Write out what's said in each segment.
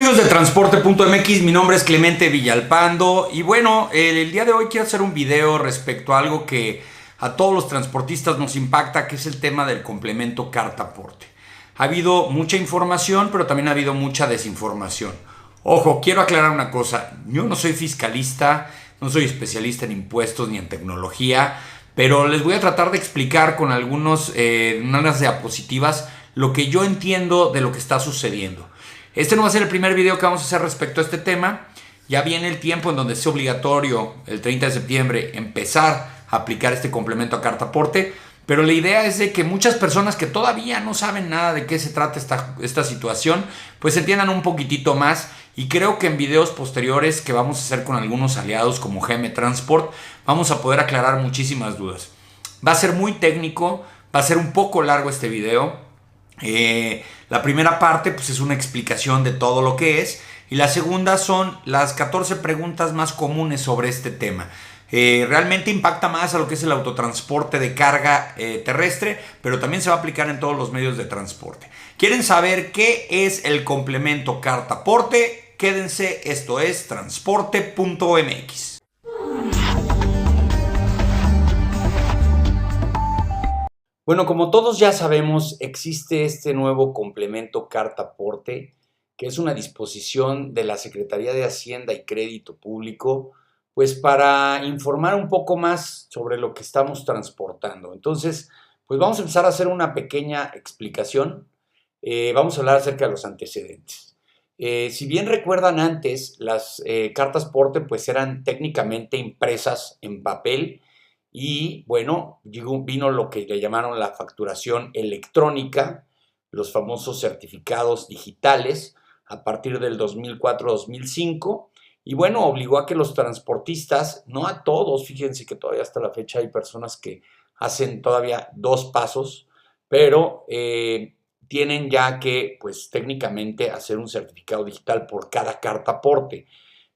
Amigos de transporte.mx, mi nombre es Clemente Villalpando y bueno, el día de hoy quiero hacer un video respecto a algo que a todos los transportistas nos impacta, que es el tema del complemento carta-aporte. Ha habido mucha información, pero también ha habido mucha desinformación. Ojo, quiero aclarar una cosa, yo no soy fiscalista, no soy especialista en impuestos ni en tecnología, pero les voy a tratar de explicar con unas diapositivas lo que yo entiendo de lo que está sucediendo. Este no va a ser el primer video que vamos a hacer respecto a este tema. Ya viene el tiempo en donde es obligatorio, el 30 de septiembre, empezar a aplicar este complemento a carta aporte. Pero la idea es de que muchas personas que todavía no saben nada de qué se trata esta situación, pues entiendan un poquitito más. Y creo que en videos posteriores que vamos a hacer con algunos aliados como GM Transport, vamos a poder aclarar muchísimas dudas. Va a ser muy técnico, va a ser un poco largo este video. La primera parte pues es una explicación de todo lo que es, y la segunda son las 14 preguntas más comunes sobre este tema. Realmente impacta más a lo que es el autotransporte de carga terrestre, pero también se va a aplicar en todos los medios de transporte. ¿Quieren saber qué es el complemento carta-aporte? Quédense, esto es transporte.mx. Bueno, como todos ya sabemos, existe este nuevo complemento carta-aporte, que es una disposición de la Secretaría de Hacienda y Crédito Público, pues para informar un poco más sobre lo que estamos transportando. Entonces, pues vamos a empezar a hacer una pequeña explicación. Vamos a hablar acerca de los antecedentes. Si bien recuerdan antes, las cartas porte pues eran técnicamente impresas en papel. Y bueno, vino lo que le llamaron la facturación electrónica, los famosos certificados digitales, a partir del 2004-2005. Y bueno, obligó a que los transportistas, no a todos, fíjense que todavía hasta la fecha hay personas que hacen todavía dos pasos, pero tienen ya que, pues técnicamente, hacer un certificado digital por cada carta aporte.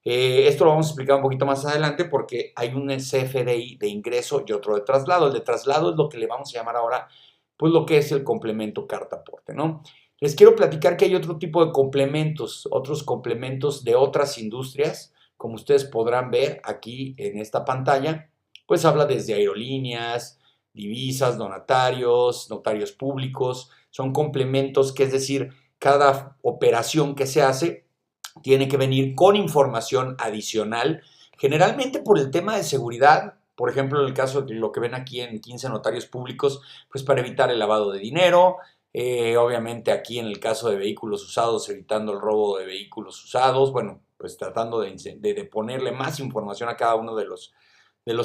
Esto lo vamos a explicar un poquito más adelante porque hay un CFDI de ingreso y otro de traslado. El de traslado es lo que le vamos a llamar ahora, pues lo que es el complemento carta aporte, ¿no? Les quiero platicar que hay otro tipo de complementos, otros complementos de otras industrias, como ustedes podrán ver aquí en esta pantalla, pues habla desde aerolíneas, divisas, donatarios, notarios públicos, son complementos que, es decir, cada operación que se hace tiene que venir con información adicional, generalmente por el tema de seguridad. Por ejemplo, en el caso de lo que ven aquí en 15 notarios públicos, pues para evitar el lavado de dinero, obviamente aquí en el caso de vehículos usados, evitando el robo de vehículos usados, bueno, pues tratando de ponerle más información a cada uno de los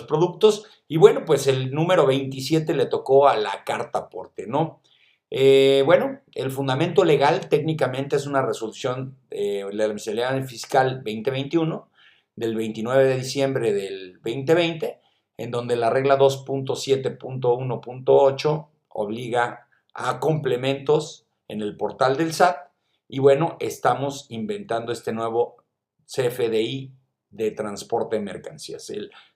productos. Y bueno, pues el número 27 le tocó a la carta aporte, ¿no? Bueno, el fundamento legal técnicamente es una resolución de la miscelánea fiscal 2021 del 29 de diciembre del 2020, en donde la regla 2.7.1.8 obliga a complementos en el portal del SAT. Y bueno, estamos inventando este nuevo CFDI de transporte de mercancías.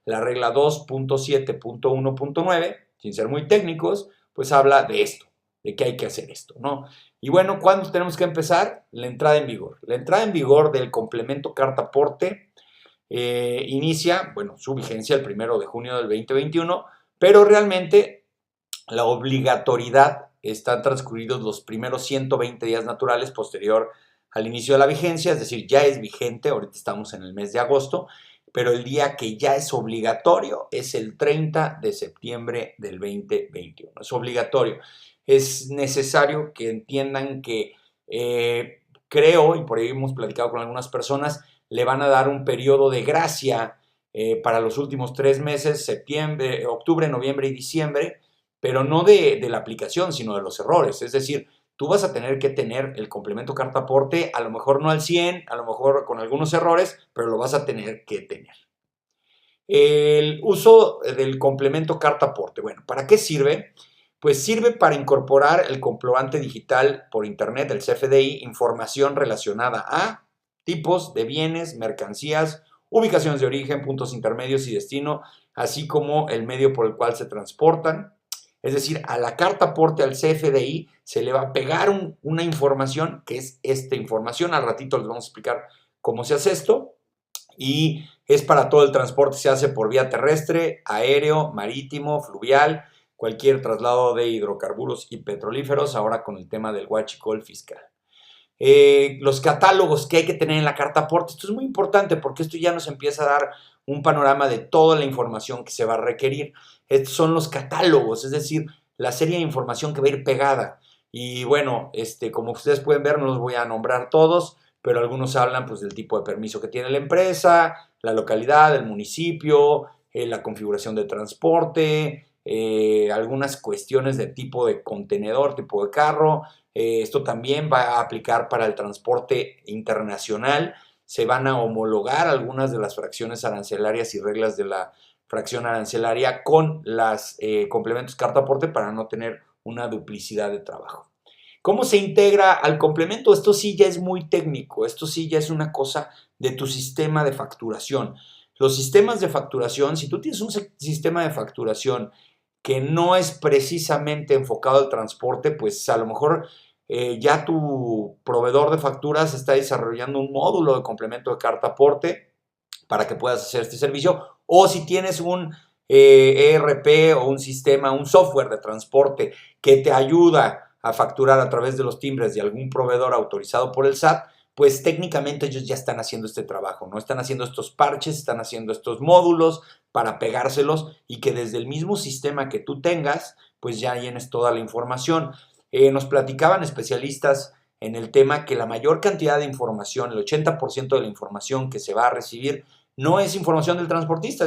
La regla 2.7.1.9, sin ser muy técnicos, pues habla de esto, de que hay que hacer esto, ¿no? Y bueno, ¿cuándo tenemos que empezar? La entrada en vigor. La entrada en vigor del complemento carta aporte inicia, bueno, su vigencia el 1 de junio del 2021, pero realmente la obligatoriedad está transcurridos los primeros 120 días naturales posterior al inicio de la vigencia, es decir, ya es vigente, ahorita estamos en el mes de agosto, pero el día que ya es obligatorio es el 30 de septiembre del 2021. Es obligatorio. Es necesario que entiendan que creo, y por ahí hemos platicado con algunas personas, le van a dar un periodo de gracia para los últimos 3 meses, septiembre, octubre, noviembre y diciembre, pero no de la aplicación, sino de los errores. Es decir, tú vas a tener que tener el complemento carta aporte, a lo mejor no al 100, a lo mejor con algunos errores, pero lo vas a tener que tener. El uso del complemento carta aporte. Bueno, ¿para qué sirve? Pues sirve para incorporar el comprobante digital por internet, el CFDI, información relacionada a tipos de bienes, mercancías, ubicaciones de origen, puntos intermedios y destino, así como el medio por el cual se transportan. Es decir, a la carta aporte al CFDI se le va a pegar una información que es esta información. Al ratito les vamos a explicar cómo se hace esto. Y es para todo el transporte, se hace por vía terrestre, aéreo, marítimo, fluvial, cualquier traslado de hidrocarburos y petrolíferos, ahora con el tema del huachicol fiscal. Los catálogos que hay que tener en la carta aporte, esto es muy importante porque esto ya nos empieza a dar un panorama de toda la información que se va a requerir. Estos son los catálogos, es decir, la serie de información que va a ir pegada. Y bueno, como ustedes pueden ver, no los voy a nombrar todos, pero algunos hablan pues del tipo de permiso que tiene la empresa, la localidad, el municipio, la configuración de transporte, algunas cuestiones de tipo de contenedor, tipo de carro. Esto también va a aplicar para el transporte internacional. Se van a homologar algunas de las fracciones arancelarias y reglas de la fracción arancelaria con los complementos carta aporte para no tener una duplicidad de trabajo. ¿Cómo se integra al complemento? Esto sí ya es muy técnico, esto sí ya es una cosa de tu sistema de facturación. Los sistemas de facturación, si tú tienes un sistema de facturación que no es precisamente enfocado al transporte, pues a lo mejor ya tu proveedor de facturas está desarrollando un módulo de complemento de carta aporte para que puedas hacer este servicio. O si tienes un ERP o un sistema, un software de transporte que te ayuda a facturar a través de los timbres de algún proveedor autorizado por el SAT, pues técnicamente ellos ya están haciendo este trabajo, ¿no? Están haciendo estos parches, están haciendo estos módulos para pegárselos y que desde el mismo sistema que tú tengas, pues ya llenes toda la información. Nos platicaban especialistas en el tema que la mayor cantidad de información, el 80% de la información que se va a recibir, no es información del transportista,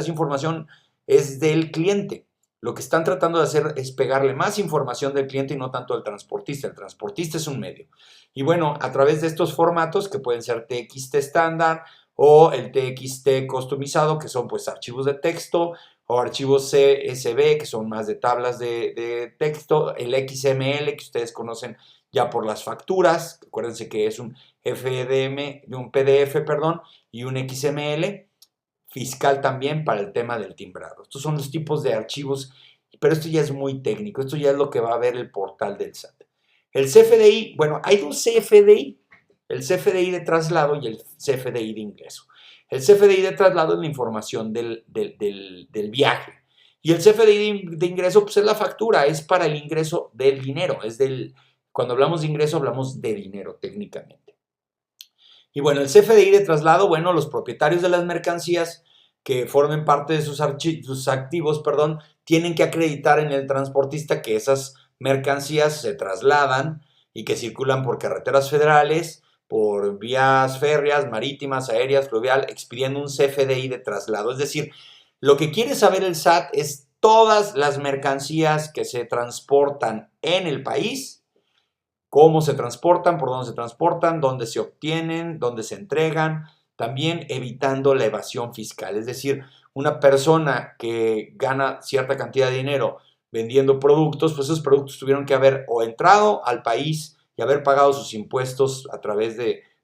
es del cliente. Lo que están tratando de hacer es pegarle más información del cliente y no tanto del transportista. El transportista es un medio. Y bueno, a través de estos formatos que pueden ser TXT estándar o el TXT customizado, que son pues archivos de texto, o archivos CSV, que son más de tablas de texto, el XML, que ustedes conocen ya por las facturas, acuérdense que es un FDM, un PDF, perdón, y un XML, fiscal también para el tema del timbrado. Estos son los tipos de archivos, pero esto ya es muy técnico, esto ya es lo que va a ver el portal del SAT. El CFDI, bueno, hay dos CFDI, el CFDI de traslado y el CFDI de ingreso. El CFDI de traslado es la información del viaje. Y el CFDI de ingreso pues es la factura, es para el ingreso del dinero. Cuando hablamos de ingreso hablamos de dinero técnicamente. Y bueno, el CFDI de traslado, bueno, los propietarios de las mercancías que formen parte de sus activos, perdón, tienen que acreditar en el transportista que esas mercancías se trasladan y que circulan por carreteras federales, por vías férreas, marítimas, aéreas, fluvial, expidiendo un CFDI de traslado. Es decir, lo que quiere saber el SAT es todas las mercancías que se transportan en el país, cómo se transportan, por dónde se obtienen, dónde se entregan, también evitando la evasión fiscal. Es decir, una persona que gana cierta cantidad de dinero vendiendo productos, pues esos productos tuvieron que haber o entrado al país y haber pagado sus impuestos a través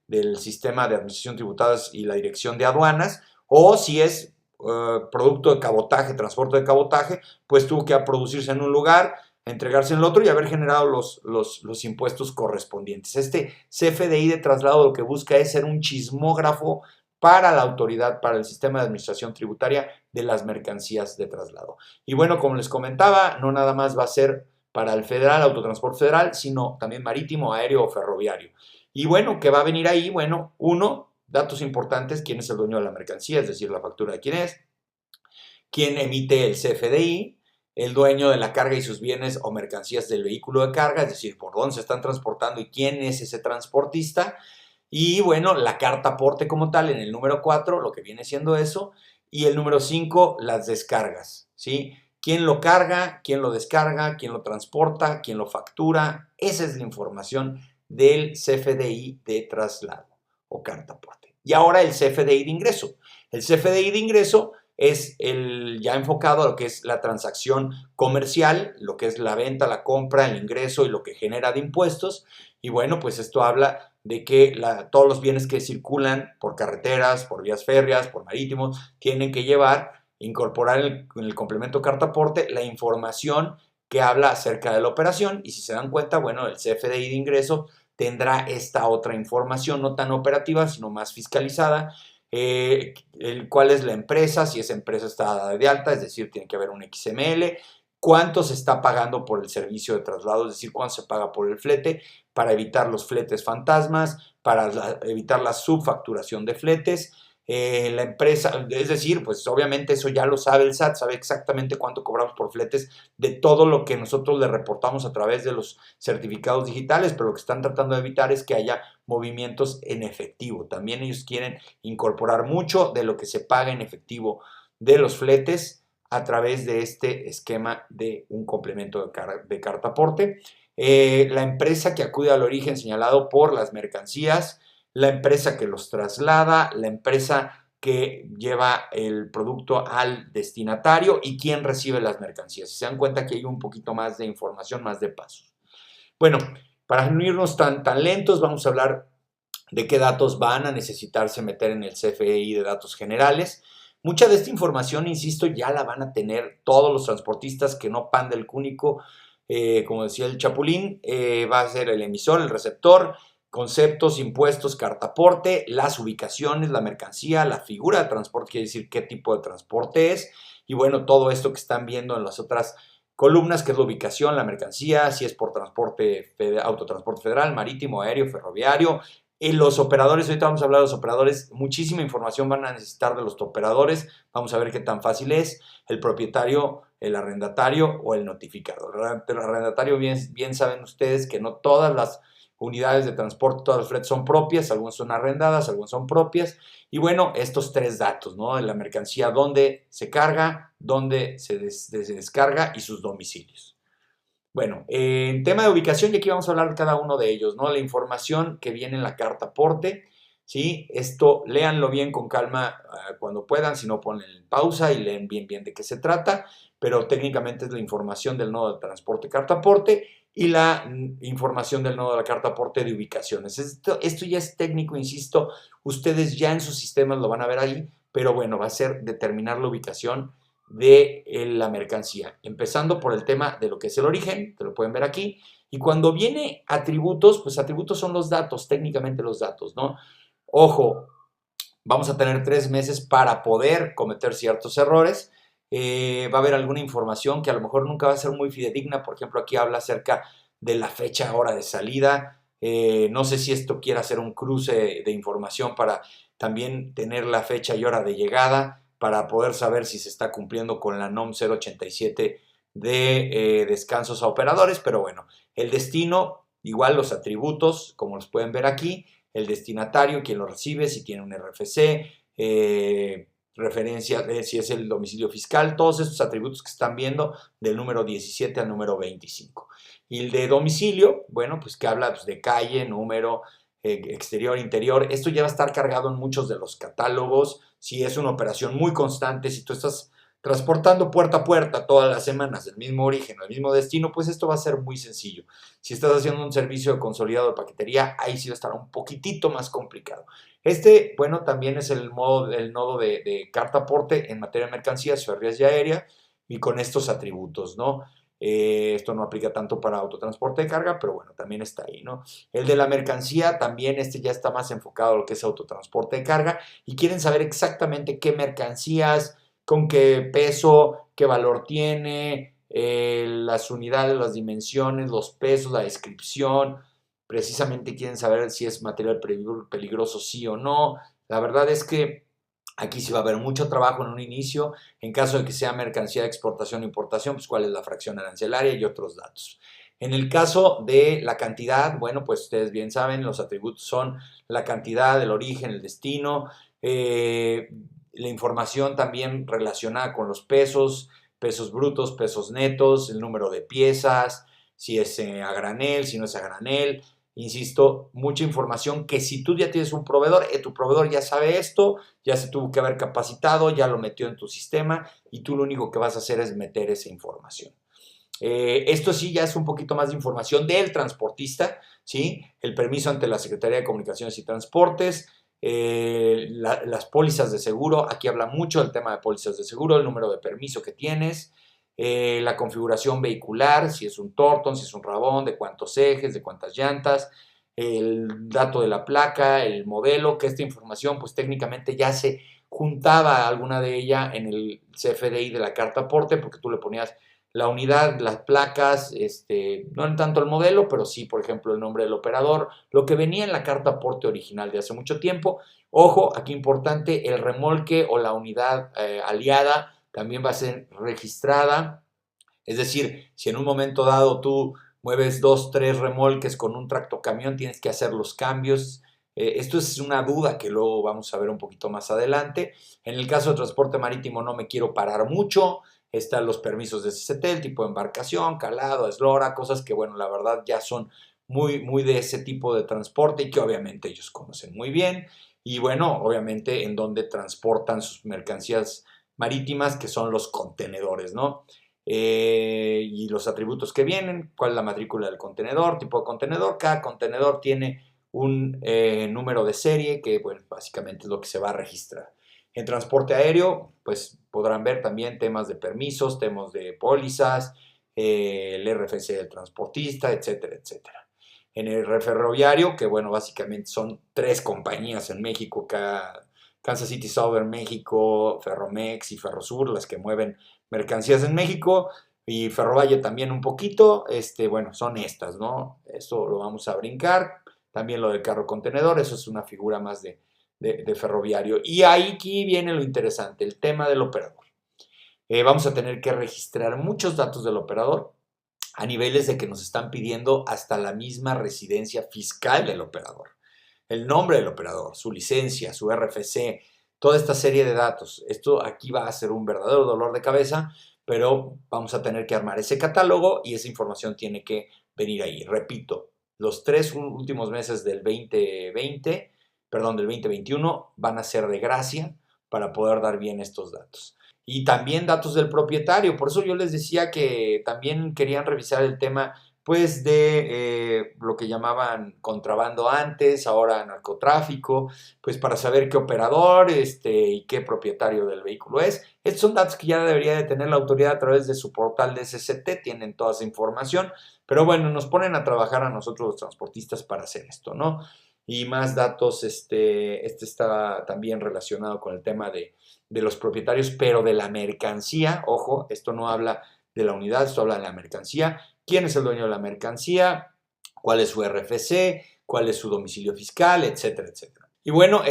del sistema de administración tributaria y la dirección de aduanas, o si es producto de cabotaje, transporte de cabotaje, pues tuvo que producirse en un lugar, entregarse en el otro y haber generado los impuestos correspondientes. Este CFDI de traslado lo que busca es ser un chismógrafo para la autoridad, para el sistema de administración tributaria de las mercancías de traslado. Y bueno, como les comentaba, no nada más va a ser para el federal, autotransporte federal, sino también marítimo, aéreo o ferroviario. Y bueno, ¿qué va a venir ahí? Bueno, uno, datos importantes, quién es el dueño de la mercancía, es decir, la factura de quién emite el CFDI, el dueño de la carga y sus bienes o mercancías del vehículo de carga, es decir, por dónde se están transportando y quién es ese transportista. Y bueno, la carta aporte como tal en el número 4, lo que viene siendo eso. Y el número 5, las descargas, ¿sí? ¿Quién lo carga? ¿Quién lo descarga? ¿Quién lo transporta? ¿Quién lo factura? Esa es la información del CFDI de traslado o carta aporte. Y ahora el CFDI de ingreso. El CFDI de ingreso es el ya enfocado a lo que es la transacción comercial, lo que es la venta, la compra, el ingreso y lo que genera de impuestos. Y bueno, pues esto habla de que todos los bienes que circulan por carreteras, por vías férreas, por marítimos, tienen que incorporar en el complemento carta aporte la información que habla acerca de la operación y si se dan cuenta, bueno, el CFDI de ingreso tendrá esta otra información, no tan operativa, sino más fiscalizada, cuál es la empresa, si esa empresa está dada de alta, es decir, tiene que haber un XML, cuánto se está pagando por el servicio de traslado, es decir, cuánto se paga por el flete, para evitar los fletes fantasmas, para evitar la subfacturación de fletes. La empresa, es decir, pues obviamente eso ya lo sabe el SAT, sabe exactamente cuánto cobramos por fletes de todo lo que nosotros le reportamos a través de los certificados digitales, pero lo que están tratando de evitar es que haya movimientos en efectivo. También ellos quieren incorporar mucho de lo que se paga en efectivo de los fletes a través de este esquema de un complemento de carta aporte. La empresa que acude al origen señalado por las mercancías, la empresa que los traslada, la empresa que lleva el producto al destinatario y quién recibe las mercancías. Si se dan cuenta que hay un poquito más de información, más de pasos. Bueno, para no irnos tan lentos, vamos a hablar de qué datos van a necesitarse meter en el CFDI de datos generales. Mucha de esta información, insisto, ya la van a tener todos los transportistas que no pan del cúnico, como decía el Chapulín, va a ser el emisor, el receptor, conceptos, impuestos, cartaporte, las ubicaciones, la mercancía, la figura de transporte, quiere decir qué tipo de transporte es, y bueno, todo esto que están viendo en las otras columnas, que es la ubicación, la mercancía, si es por transporte, autotransporte federal, marítimo, aéreo, ferroviario. Los operadores, ahorita vamos a hablar de los operadores, muchísima información van a necesitar de los operadores, vamos a ver qué tan fácil es, el propietario, el arrendatario o el notificado. El arrendatario, bien saben ustedes que no todas las unidades de transporte, todas las fletes son propias, algunas son arrendadas, algunas son propias. Y bueno, estos tres datos, ¿no? De la mercancía, dónde se carga, dónde se descarga y sus domicilios. Bueno, en tema de ubicación, y aquí vamos a hablar de cada uno de ellos, ¿no? La información que viene en la carta aporte, ¿sí? Esto, léanlo bien con calma cuando puedan, si no ponen pausa y leen bien de qué se trata, pero técnicamente es la información del nodo de transporte carta aporte y la información del nodo de la carta aporte de ubicaciones. Esto ya es técnico, insisto, ustedes ya en sus sistemas lo van a ver ahí, pero bueno, va a ser determinar la ubicación de la mercancía, empezando por el tema de lo que es el origen, te lo pueden ver aquí, y cuando viene atributos, pues atributos son los datos, técnicamente los datos, ¿no? Ojo, vamos a tener 3 meses para poder cometer ciertos errores, va a haber alguna información que a lo mejor nunca va a ser muy fidedigna, por ejemplo, aquí habla acerca de la fecha, hora de salida, no sé si esto quiere hacer un cruce de información para también tener la fecha y hora de llegada, para poder saber si se está cumpliendo con la NOM 087 de descansos a operadores, pero bueno, el destino, igual los atributos, como los pueden ver aquí, el destinatario, quien lo recibe, si tiene un RFC, referencia de si es el domicilio fiscal, todos estos atributos que están viendo del número 17 al número 25. Y el de domicilio, bueno, pues que habla pues, de calle, número, exterior, interior. Esto ya va a estar cargado en muchos de los catálogos. Si es una operación muy constante, si tú estás transportando puerta a puerta todas las semanas del mismo origen, al mismo destino, pues esto va a ser muy sencillo. Si estás haciendo un servicio de consolidado de paquetería, ahí sí va a estar un poquitito más complicado. Bueno, también es el nodo de carta aporte en materia de mercancías, ferroviarias y aérea, y con estos atributos, ¿no? Esto no aplica tanto para autotransporte de carga, pero bueno, también está ahí, ¿no? El de la mercancía también, ya está más enfocado a lo que es autotransporte de carga y quieren saber exactamente qué mercancías, con qué peso, qué valor tiene, las unidades, las dimensiones, los pesos, la descripción. Precisamente quieren saber si es material peligroso, sí o no. La verdad es que aquí sí va a haber mucho trabajo en un inicio. En caso de que sea mercancía de exportación o importación, pues cuál es la fracción arancelaria y otros datos. En el caso de la cantidad, bueno, pues ustedes bien saben, los atributos son la cantidad, el origen, el destino, la información también relacionada con los pesos, pesos brutos, pesos netos, el número de piezas, si es a granel, si no es a granel. Insisto, mucha información que si tú ya tienes un proveedor, tu proveedor ya sabe esto, ya se tuvo que haber capacitado, ya lo metió en tu sistema y tú lo único que vas a hacer es meter esa información. Esto sí ya es un poquito más de información del transportista, ¿sí? El permiso ante la Secretaría de Comunicaciones y Transportes, las pólizas de seguro, aquí habla mucho del tema de pólizas de seguro, el número de permiso que tienes, la configuración vehicular, si es un Torton, si es un Rabón, de cuántos ejes, de cuántas llantas, el dato de la placa, el modelo, que esta información pues técnicamente ya se juntaba alguna de ella en el CFDI de la carta aporte, porque tú le ponías la unidad, las placas, no en tanto el modelo, pero sí, por ejemplo, el nombre del operador, lo que venía en la carta aporte original de hace mucho tiempo. Ojo, aquí importante, el remolque o la unidad aliada también va a ser registrada. Es decir, si en un momento dado tú mueves 2, 3 remolques con un tractocamión, tienes que hacer los cambios. Esto es una duda que luego vamos a ver un poquito más adelante. En el caso de transporte marítimo no me quiero parar mucho. Están los permisos de SCT, el tipo de embarcación, calado, eslora, cosas que, bueno, la verdad ya son muy de ese tipo de transporte y que obviamente ellos conocen muy bien. Y bueno, obviamente en donde transportan sus mercancías marítimas, que son los contenedores, ¿no? Y los atributos que vienen, cuál es la matrícula del contenedor, tipo de contenedor. Cada contenedor tiene un número de serie que, bueno, básicamente es lo que se va a registrar. En transporte aéreo, pues podrán ver también temas de permisos, temas de pólizas, el RFC del transportista, etcétera, etcétera. En el ferroviario, que bueno, básicamente son 3 compañías en México, Kansas City Southern México, Ferromex y Ferrosur, las que mueven mercancías en México, y Ferrovalle también un poquito, bueno, son estas, ¿no? Esto lo vamos a brincar. También lo del carro contenedor, eso es una figura más de ferroviario. Y ahí aquí viene lo interesante, el tema del operador. Vamos a tener que registrar muchos datos del operador a niveles de que nos están pidiendo hasta la misma residencia fiscal del operador. El nombre del operador, su licencia, su RFC, toda esta serie de datos. Esto aquí va a ser un verdadero dolor de cabeza, pero vamos a tener que armar ese catálogo y esa información tiene que venir ahí. Repito, los 3 últimos meses del 2020, perdón, del 2021 van a ser de gracia para poder dar bien estos datos. Y también datos del propietario. Por eso yo les decía que también querían revisar el tema pues de lo que llamaban contrabando antes, ahora narcotráfico, pues para saber qué operador y qué propietario del vehículo es. Estos son datos que ya debería de tener la autoridad a través de su portal de SCT, tienen toda esa información, pero bueno, nos ponen a trabajar a nosotros los transportistas para hacer esto, ¿no? Y más datos, está también relacionado con el tema de los propietarios, pero de la mercancía. Ojo, esto no habla de la unidad, esto habla de la mercancía. ¿Quién es el dueño de la mercancía? ¿Cuál es su RFC? ¿Cuál es su domicilio fiscal? Etcétera, etcétera. Y bueno,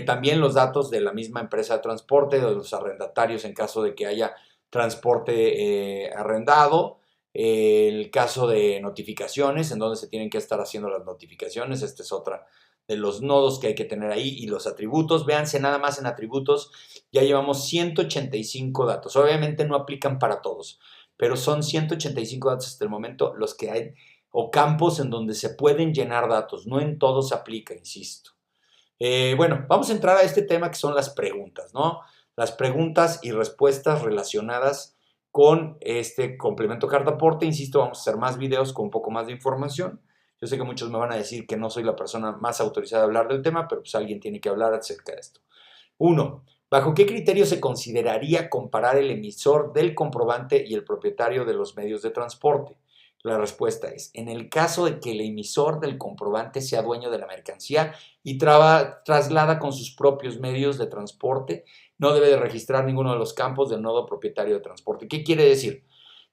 también los datos de la misma empresa de transporte, de los arrendatarios en caso de que haya transporte arrendado. El caso de notificaciones, en donde se tienen que estar haciendo las notificaciones. Este es otra de los nodos que hay que tener ahí. Y los atributos, véanse nada más en atributos, ya llevamos 185 datos. Obviamente no aplican para todos, pero son 185 datos hasta el momento los que hay, o campos en donde se pueden llenar datos. No en todos se aplica, insisto. Bueno, vamos a entrar a este tema que son las preguntas, ¿no? Las preguntas y respuestas relacionadas con este complemento carta aporte. Insisto, vamos a hacer más videos con un poco más de información. Yo sé que muchos me van a decir que no soy la persona más autorizada a hablar del tema, pero pues alguien tiene que hablar acerca de esto. 1. ¿Bajo qué criterio se consideraría comparar el emisor del comprobante y el propietario de los medios de transporte? La respuesta es, en el caso de que el emisor del comprobante sea dueño de la mercancía y traslada con sus propios medios de transporte, no debe de registrar ninguno de los campos del nodo propietario de transporte. ¿Qué quiere decir?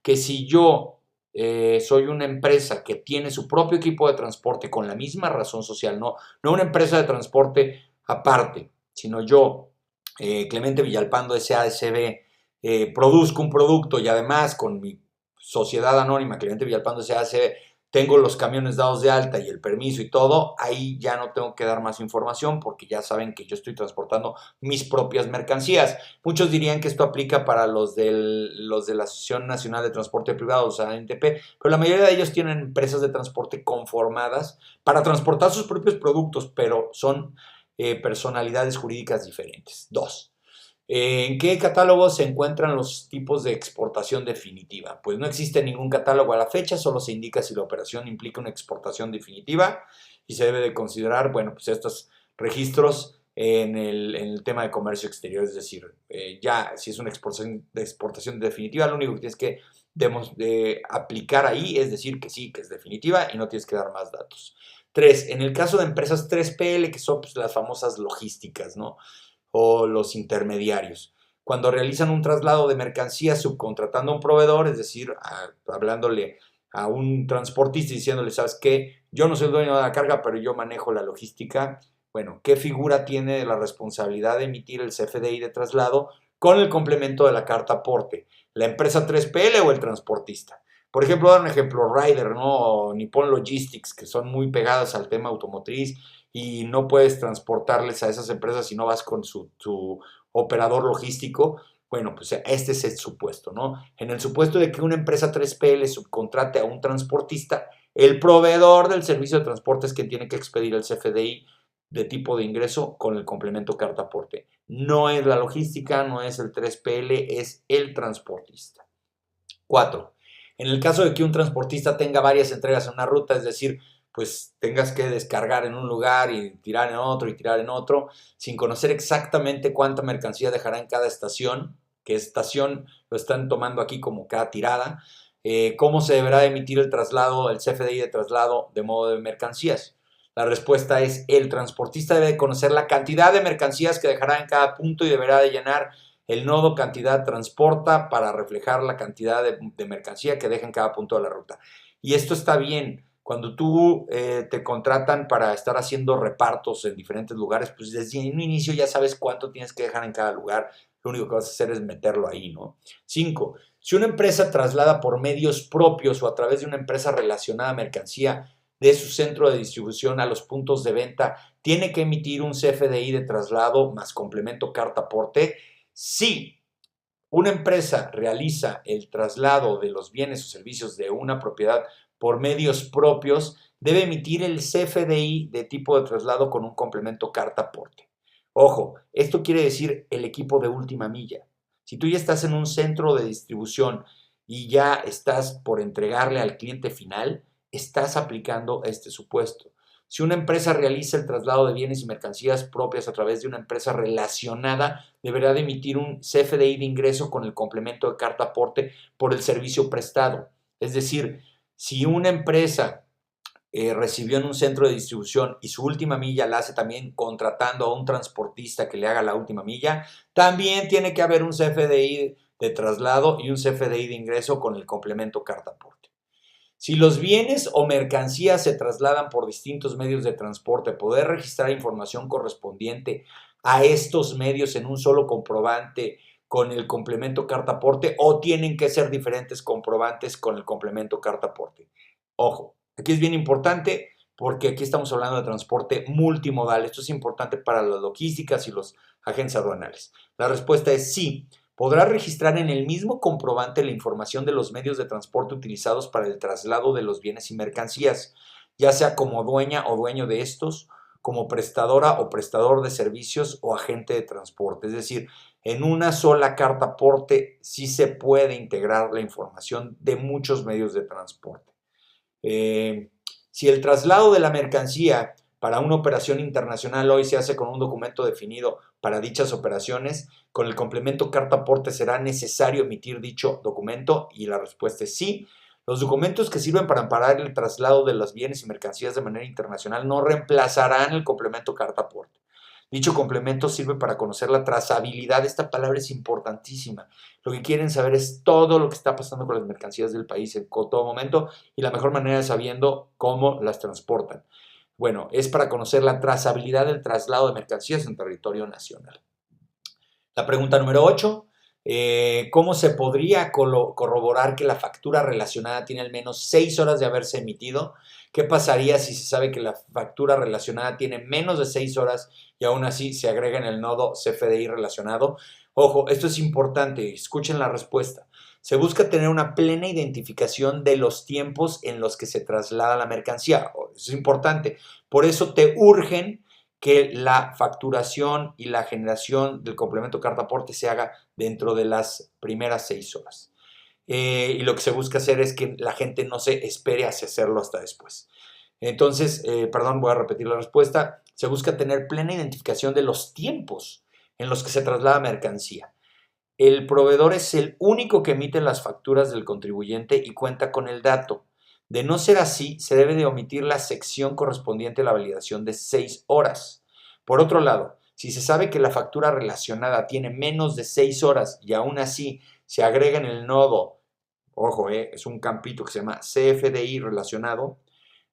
Que si yo soy una empresa que tiene su propio equipo de transporte con la misma razón social, no una empresa de transporte aparte, sino yo, Clemente Villalpando S.A.S.B., produzco un producto y además con mi sociedad anónima, Clemente Villalpando S.A.S.B., tengo los camiones dados de alta y el permiso y todo, ahí ya no tengo que dar más información porque ya saben que yo estoy transportando mis propias mercancías. Muchos dirían que esto aplica para los de la Asociación Nacional de Transporte Privado, o sea, ANTP, pero la mayoría de ellos tienen empresas de transporte conformadas para transportar sus propios productos, pero son personalidades jurídicas diferentes. 2. ¿En qué catálogo se encuentran los tipos de exportación definitiva? Pues no existe ningún catálogo a la fecha, solo se indica si la operación implica una exportación definitiva y se debe de considerar, bueno, pues estos registros en el tema de comercio exterior. Es decir, ya si es una exportación definitiva, lo único que tienes que aplicar ahí es decir que sí, que es definitiva y no tienes que dar más datos. 3. En el caso de empresas 3PL, que son pues, las famosas logísticas, ¿no? O los intermediarios. Cuando realizan un traslado de mercancías subcontratando a un proveedor, es decir, hablándole a un transportista y diciéndole, ¿sabes qué? Yo no soy el dueño de la carga, pero yo manejo la logística. Bueno, ¿qué figura tiene la responsabilidad de emitir el CFDI de traslado con el complemento de la carta aporte? ¿La empresa 3PL o el transportista? Por ejemplo, dar un ejemplo, Ryder, ¿no? O Nippon Logistics, que son muy pegadas al tema automotriz y no puedes transportarles a esas empresas si no vas con su operador logístico. Bueno, pues este es el supuesto, ¿no? En el supuesto de que una empresa 3PL subcontrate a un transportista, el proveedor del servicio de transporte es quien tiene que expedir el CFDI de tipo de ingreso con el complemento carta aporte. No es la logística, no es el 3PL, es el transportista. 4. En el caso de que un transportista tenga varias entregas en una ruta, es decir, pues tengas que descargar en un lugar y tirar en otro y tirar en otro, sin conocer exactamente cuánta mercancía dejará en cada estación, que estación lo están tomando aquí como cada tirada, cómo se deberá emitir el traslado, el CFDI de traslado de modo de mercancías. La respuesta es, el transportista debe conocer la cantidad de mercancías que dejará en cada punto y deberá de llenar el nodo cantidad transporta para reflejar la cantidad de mercancía que deja en cada punto de la ruta. Y esto está bien. Cuando tú te contratan para estar haciendo repartos en diferentes lugares, pues desde un inicio ya sabes cuánto tienes que dejar en cada lugar. Lo único que vas a hacer es meterlo ahí, ¿no? 5. Si una empresa traslada por medios propios o a través de una empresa relacionada a mercancía de su centro de distribución a los puntos de venta, tiene que emitir un CFDI de traslado más complemento carta aporte. Si una empresa realiza el traslado de los bienes o servicios de una propiedad por medios propios, debe emitir el CFDI de tipo de traslado con un complemento carta aporte. Ojo, esto quiere decir el equipo de última milla. Si tú ya estás en un centro de distribución y ya estás por entregarle al cliente final, estás aplicando este supuesto. Si una empresa realiza el traslado de bienes y mercancías propias a través de una empresa relacionada, deberá de emitir un CFDI de ingreso con el complemento de carta aporte por el servicio prestado. Es decir, si una empresa recibió en un centro de distribución y su última milla la hace también contratando a un transportista que le haga la última milla, también tiene que haber un CFDI de traslado y un CFDI de ingreso con el complemento carta aporte. Si los bienes o mercancías se trasladan por distintos medios de transporte, poder registrar información correspondiente a estos medios en un solo comprobante con el complemento carta aporte o tienen que ser diferentes comprobantes con el complemento carta aporte. Ojo, aquí es bien importante porque aquí estamos hablando de transporte multimodal. Esto es importante para las logísticas y los agentes aduanales. La respuesta es sí. Podrá registrar en el mismo comprobante la información de los medios de transporte utilizados para el traslado de los bienes y mercancías, ya sea como dueña o dueño de estos, como prestadora o prestador de servicios o agente de transporte. Es decir, en una sola carta aporte sí se puede integrar la información de muchos medios de transporte. Si el traslado de la mercancía para una operación internacional hoy se hace con un documento definido para dichas operaciones, con el complemento carta aporte será necesario emitir dicho documento y la respuesta es sí. Los documentos que sirven para amparar el traslado de los bienes y mercancías de manera internacional no reemplazarán el complemento carta aporte. Dicho complemento sirve para conocer la trazabilidad. Esta palabra es importantísima. Lo que quieren saber es todo lo que está pasando con las mercancías del país en todo momento y la mejor manera es sabiendo cómo las transportan. Bueno, es para conocer la trazabilidad del traslado de mercancías en territorio nacional. La pregunta número 8. ¿Cómo se podría corroborar que la factura relacionada tiene al menos 6 horas de haberse emitido? ¿Qué pasaría si se sabe que la factura relacionada tiene menos de 6 horas y aún así se agrega en el nodo CFDI relacionado? Ojo, esto es importante, escuchen la respuesta. Se busca tener una plena identificación de los tiempos en los que se traslada la mercancía. Eso es importante. Por eso te urgen que la facturación y la generación del complemento carta aporte se haga dentro de las primeras 6 horas. Y lo que se busca hacer es que la gente no se espere hacia hacerlo hasta después. Entonces, perdón, voy a repetir la respuesta. Se busca tener plena identificación de los tiempos en los que se traslada mercancía. El proveedor es el único que emite las facturas del contribuyente y cuenta con el dato. De no ser así, se debe de omitir la sección correspondiente a la validación de 6 horas. Por otro lado, si se sabe que la factura relacionada tiene menos de 6 horas y aún así se agrega en el nodo, ojo, es un campito que se llama CFDI relacionado,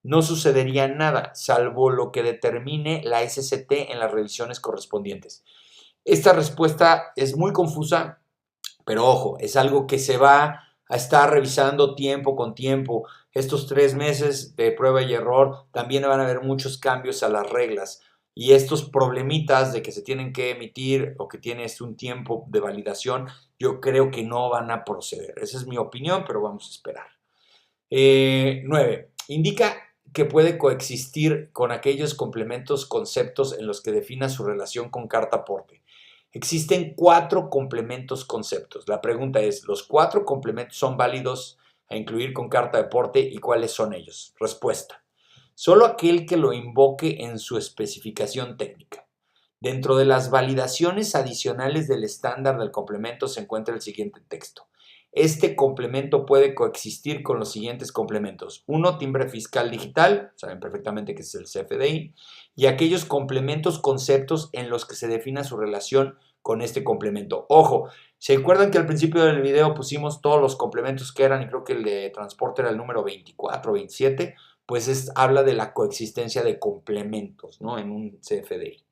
no sucedería nada, salvo lo que determine la SCT en las revisiones correspondientes. Esta respuesta es muy confusa, pero ojo, es algo que se va a estar revisando tiempo con tiempo. Estos 3 meses de prueba y error también van a haber muchos cambios a las reglas. Y estos problemitas de que se tienen que emitir o que tienes un tiempo de validación, yo creo que no van a proceder. Esa es mi opinión, pero vamos a esperar. 9. Indica que puede coexistir con aquellos complementos, conceptos en los que defina su relación con carta aporte. Existen 4 complementos conceptos. La pregunta es, ¿los 4 complementos son válidos a incluir con carta de aporte y cuáles son ellos? Respuesta. Solo aquel que lo invoque en su especificación técnica. Dentro de las validaciones adicionales del estándar del complemento se encuentra el siguiente texto. Este complemento puede coexistir con los siguientes complementos. 1. Timbre fiscal digital, saben perfectamente que es el CFDI, y aquellos complementos conceptos en los que se defina su relación con este complemento. Ojo, ¿se acuerdan que al principio del video pusimos todos los complementos que eran, y creo que el de transporte era el número 24 o 27? Pues habla de la coexistencia de complementos, ¿no? En un CFDI.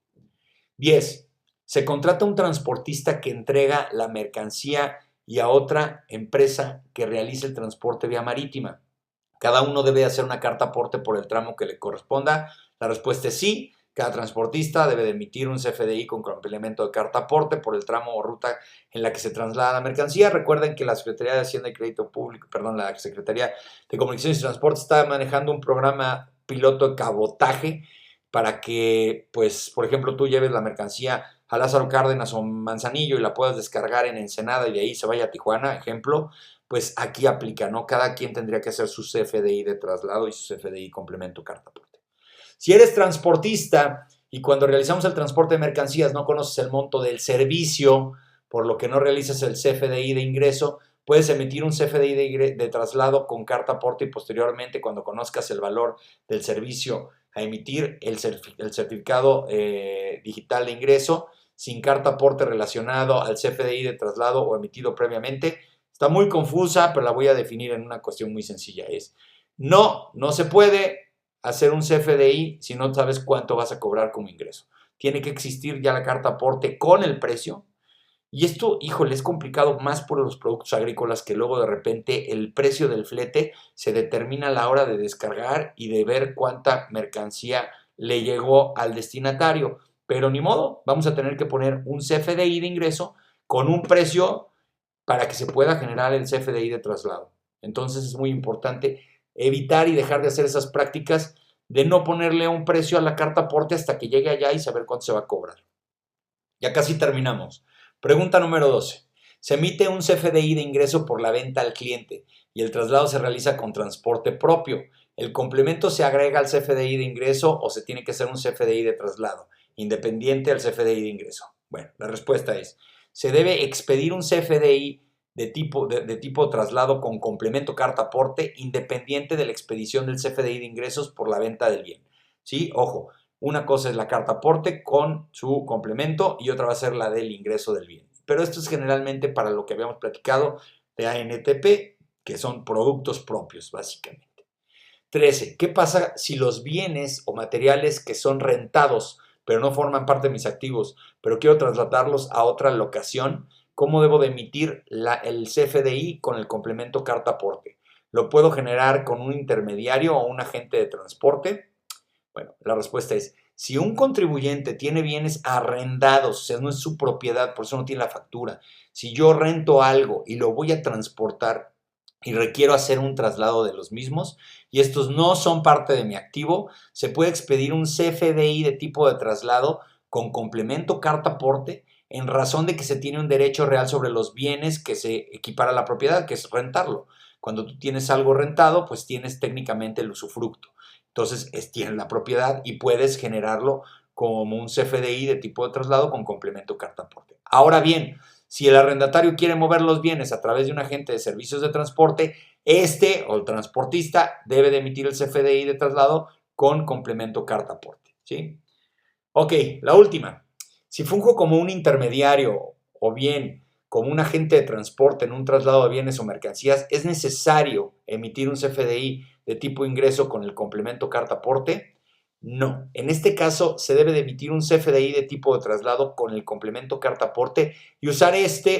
10. Se contrata un transportista que entrega la mercancía y a otra empresa que realice el transporte vía marítima. Cada uno debe hacer una carta aporte por el tramo que le corresponda. La respuesta es sí. Cada transportista debe de emitir un CFDI con complemento de carta aporte por el tramo o ruta en la que se traslada la mercancía. Recuerden que la Secretaría de Hacienda y Crédito Público, la Secretaría de Comunicaciones y Transporte está manejando un programa piloto de cabotaje para que, pues, por ejemplo, tú lleves la mercancía a Lázaro Cárdenas o Manzanillo y la puedas descargar en Ensenada y de ahí se vaya a Tijuana, ejemplo, pues aquí aplica, ¿no? Cada quien tendría que hacer su CFDI de traslado y su CFDI complemento carta aporte. Si eres transportista y cuando realizamos el transporte de mercancías no conoces el monto del servicio, por lo que no realizas el CFDI de ingreso, puedes emitir un CFDI de traslado con carta aporte y posteriormente, cuando conozcas el valor del servicio a emitir, el certificado digital de ingreso sin carta aporte relacionado al CFDI de traslado o emitido previamente. Está muy confusa, pero la voy a definir en una cuestión muy sencilla. No se puede hacer un CFDI si no sabes cuánto vas a cobrar como ingreso. Tiene que existir ya la carta aporte con el precio. Y esto, híjole, es complicado más por los productos agrícolas que luego de repente el precio del flete se determina a la hora de descargar y de ver cuánta mercancía le llegó al destinatario. Pero ni modo, vamos a tener que poner un CFDI de ingreso con un precio para que se pueda generar el CFDI de traslado. Entonces es muy importante evitar y dejar de hacer esas prácticas de no ponerle un precio a la carta aporte hasta que llegue allá y saber cuánto se va a cobrar. Ya casi terminamos. Pregunta número 12. Se emite un CFDI de ingreso por la venta al cliente y el traslado se realiza con transporte propio. ¿El complemento se agrega al CFDI de ingreso o se tiene que hacer un CFDI de traslado, independiente al CFDI de ingreso? Bueno, la respuesta es, se debe expedir un CFDI de tipo traslado con complemento carta aporte independiente de la expedición del CFDI de ingresos por la venta del bien. ¿Sí? Ojo, una cosa es la carta aporte con su complemento y otra va a ser la del ingreso del bien. Pero esto es generalmente para lo que habíamos platicado de ANTP, que son productos propios, básicamente. 13. ¿Qué pasa si los bienes o materiales que son rentados, pero no forman parte de mis activos, pero quiero trasladarlos a otra locación? ¿Cómo debo de emitir el CFDI con el complemento carta aporte? ¿Lo puedo generar con un intermediario o un agente de transporte? Bueno, la respuesta es, si un contribuyente tiene bienes arrendados, o sea, no es su propiedad, por eso no tiene la factura. Si yo rento algo y lo voy a transportar y requiero hacer un traslado de los mismos y estos no son parte de mi activo, se puede expedir un CFDI de tipo de traslado con complemento carta aporte en razón de que se tiene un derecho real sobre los bienes que se equipara a la propiedad, que es rentarlo. Cuando tú tienes algo rentado, pues tienes técnicamente el usufructo. Entonces tienes la propiedad y puedes generarlo como un CFDI de tipo de traslado con complemento carta aporte. Ahora bien, si el arrendatario quiere mover los bienes a través de un agente de servicios de transporte, o el transportista debe de emitir el CFDI de traslado con complemento carta aporte, ¿sí? Ok, la última. Si funjo como un intermediario o bien como un agente de transporte en un traslado de bienes o mercancías, ¿es necesario emitir un CFDI de tipo ingreso con el complemento carta aporte? No. En este caso se debe de emitir un CFDI de tipo de traslado con el complemento carta aporte y usar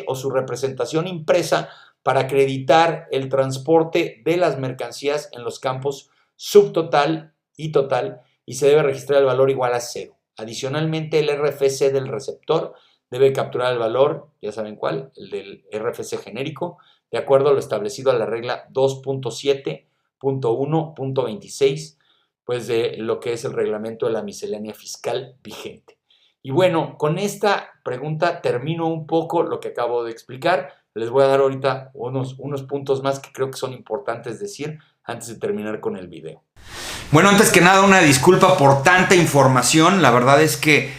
o su representación impresa para acreditar el transporte de las mercancías en los campos subtotal y total, y se debe registrar el valor igual a 0. Adicionalmente, el RFC del receptor debe capturar el valor, ya saben cuál, el del RFC genérico, de acuerdo a lo establecido a la regla 2.7.1.26, pues de lo que es el reglamento de la miscelánea fiscal vigente. Y bueno, con esta pregunta termino un poco lo que acabo de explicar. Les voy a dar ahorita unos puntos más que creo que son importantes decir antes de terminar con el video. Bueno, antes que nada, una disculpa por tanta información. La verdad es que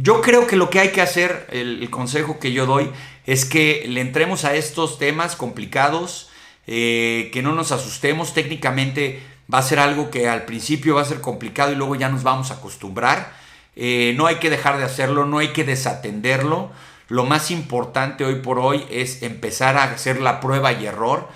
yo creo que lo que hay que hacer, el consejo que yo doy, es que le entremos a estos temas complicados, que no nos asustemos. Técnicamente va a ser algo que al principio va a ser complicado y luego ya nos vamos a acostumbrar. No hay que dejar de hacerlo, no hay que desatenderlo. Lo más importante hoy por hoy es empezar a hacer la prueba y error.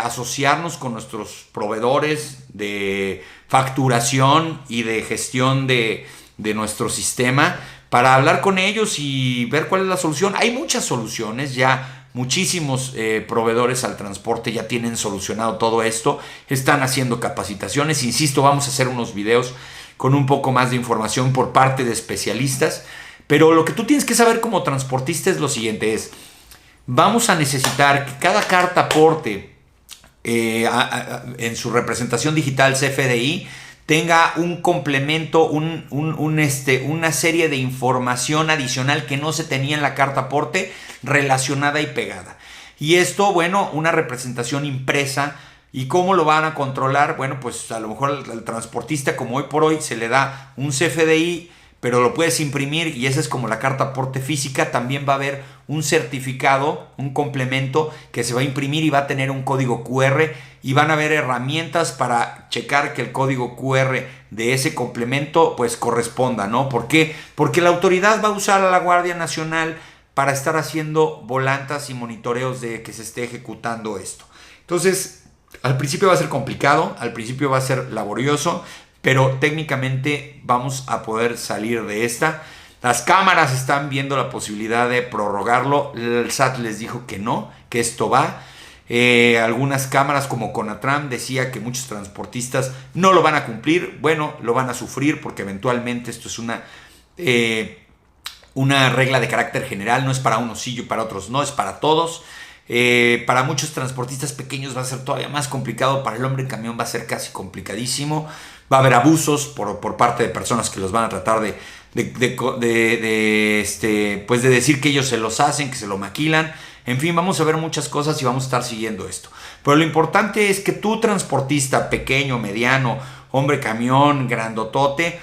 Asociarnos con nuestros proveedores de facturación y de gestión de nuestro sistema para hablar con ellos y ver cuál es la solución. Hay muchas soluciones, ya muchísimos proveedores al transporte ya tienen solucionado todo esto, están haciendo capacitaciones, insisto, vamos a hacer unos videos con un poco más de información por parte de especialistas, pero lo que tú tienes que saber como transportista es lo siguiente, vamos a necesitar que cada carta aporte en su representación digital CFDI tenga un complemento, una serie de información adicional que no se tenía en la carta aporte relacionada y pegada. Y esto, bueno, una representación impresa. ¿Y cómo lo van a controlar? Bueno, pues a lo mejor al transportista, como hoy por hoy, se le da un CFDI, pero lo puedes imprimir y esa es como la carta aporte física. También va a haber un certificado, un complemento que se va a imprimir y va a tener un código QR y van a haber herramientas para checar que el código QR de ese complemento pues corresponda, ¿no? ¿Por qué? Porque la autoridad va a usar a la Guardia Nacional para estar haciendo volantas y monitoreos de que se esté ejecutando esto. Entonces, al principio va a ser complicado, al principio va a ser laborioso, pero técnicamente vamos a poder salir de esta. Las cámaras están viendo la posibilidad de prorrogarlo. El SAT les dijo que no, que esto va. Algunas cámaras como Conatram decía que muchos transportistas no lo van a cumplir. Bueno, lo van a sufrir porque eventualmente esto es una regla de carácter general. No es para unos sí y para otros no, es para todos. Para muchos transportistas pequeños va a ser todavía más complicado. Para el hombre en camión va a ser casi complicadísimo. Va a haber abusos por parte de personas que los van a tratar de decir que ellos se los hacen, que se lo maquilan. En fin, vamos a ver muchas cosas y vamos a estar siguiendo esto. Pero lo importante es que tú, transportista pequeño, mediano, hombre camión, grandotote,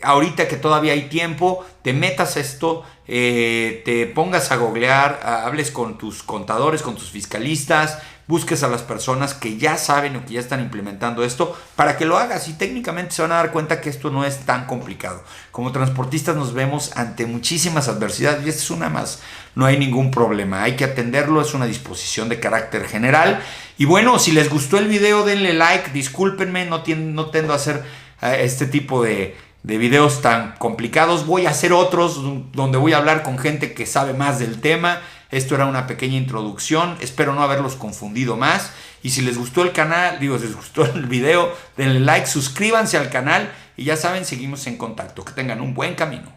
ahorita que todavía hay tiempo, te metas esto, te pongas a googlear, hables con tus contadores, con tus fiscalistas, busques a las personas que ya saben o que ya están implementando esto para que lo hagas y técnicamente se van a dar cuenta que esto no es tan complicado. Como transportistas nos vemos ante muchísimas adversidades y esta es una más. No hay ningún problema, hay que atenderlo, es una disposición de carácter general. Y bueno, si les gustó el video denle like, discúlpenme, no tendo a hacer este tipo de videos tan complicados. Voy a hacer otros donde voy a hablar con gente que sabe más del tema. Esto era una pequeña introducción, espero no haberlos confundido más. Y si les gustó el canal, si les gustó el video, denle like, suscríbanse al canal y ya saben, seguimos en contacto. Que tengan un buen camino.